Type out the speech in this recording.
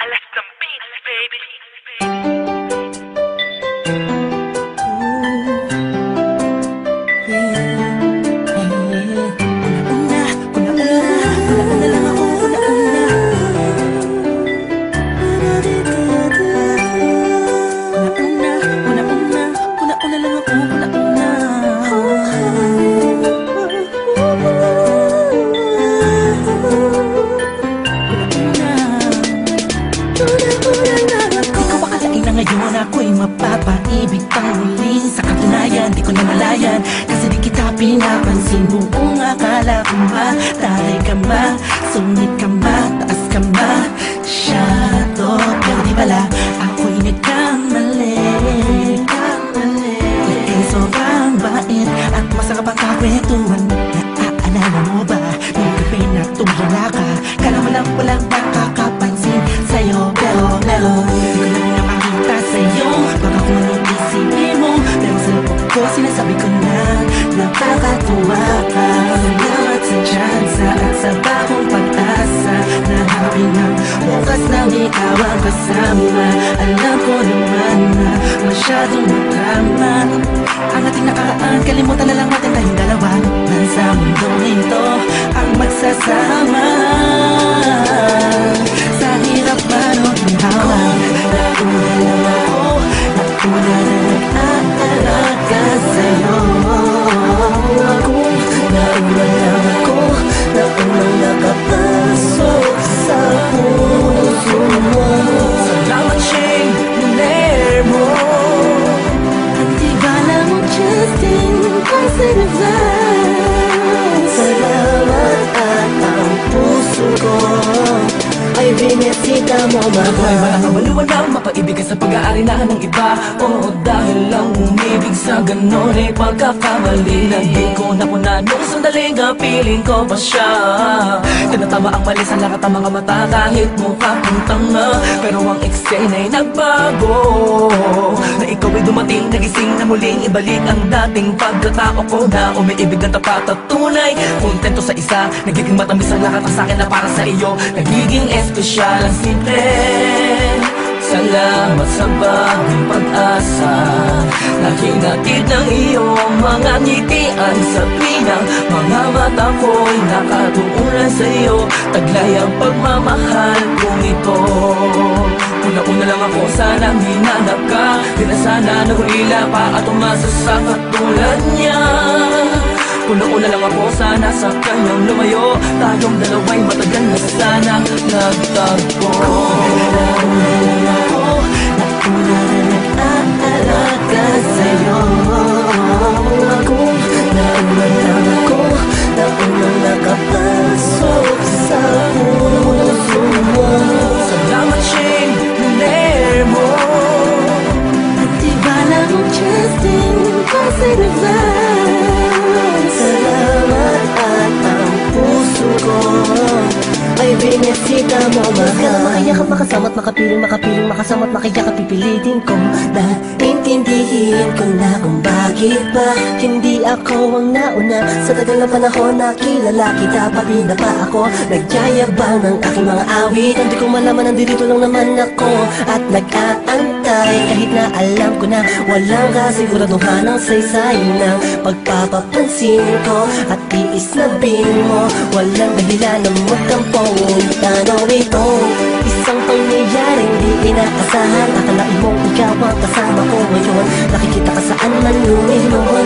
Alas ng beats, baby. Ngayon ako'y mapapaibig pang muling. Sa katunayan, di ko na malayan, kasi di kita pinapansin. Buong akala ko ba, taray ka ba, sungit ka ba, taas ka ba, shadow. Pero di pala, ako'y nagkamali. Dahil sobrang bait at masarap ang kakwentuhan. Naaalala mo ba, nung gabi na tumula ka, kala mo lang walang nakakapansin sa'yo. Pero di ko na pinapakita sa'yo, baka kung ano isipin mo. Pero sa loob ko sinasabi ko na nakakatuwa ka. Salamat sa tsansa at sa bagong pag-asa na haring ng bukas nang ikaw ang kasama. Alam ko naman na masyadong madrama ang ating nakaraan, kalimutan na lang natin tayong dalawa. Nasa mundong ito ang magsasama. Sa hirap man o ginhawa, nauna lang ako, nauna na nag-aalaga sa'yo. Nauna lang ako, naunang nakapasok sa puso mo. Salamat, Shane, nuner mo. Di ba lang Justin, considerate. Salamat at ang puso ko ay binisita mo, mahal. Ako'y walang kabaliwanag, mapaibig ka sa pag-aari na ng iba. Oo, dahil lang umibig sa ganon ay pagkakamali. Hindi ko napuna nung sandaling piling ko pa siya. Tinatama ang mali sa lahat ng mga mata, kahit mukha kong tanga. Pero ang eksena'y nagbago, na ikaw ay dumating, nagising na muling ibalik ang dating pagkatao ko na umiibig ang tapat at tunay. Kontento sa isa, nagiging matamis ang lahat ng sakin na para sa iyo. Nagiging espesyal ang simple. Salamat sa bagong pag-asa, laging natid ng iyong mga ngitian. Sa pinang mga mata ko'y nakatuunan sa iyo, taglay ang pagmamahal kong ito. Una-una lang ako, sanang hinanap ka, di na sana nahulila pa at umasa sa katulad niya. Una-una lang ako, sana sa kanyang lumayo, tayong dalawa'y matagal na sana nagtagpo. Nauna na nag-aalaga sa'yo. Nauna lang ako, naunang nakapasok sa puso mo. Salamat, Shane, nuner mo. Di ba lang Justin, considerate. Salamat at ang puso ko ay binisita mo, mahal. Makaiyak at makasama at makapiling, makasama at makaiyak at pipilitin ko na intindihin ko na kung bakit ba hindi ako ang nauna. Sa tagal na panahon na kilala kita, pati na pa ako nagyayabang ng aking mga awit. Hindi ko malaman, nandito lang naman ako at nag-aantay, kahit na alam ko na walang kasiguraduhan ang saysay ng pagpapapansin ko at tiis na bin mo. Walang dahilan na magkampong tanaw ito, isang pangyayaring di inaasahan. Akalain mong ikaw ang kasama ko ngayon, nakikita ka saan man lumiluhon.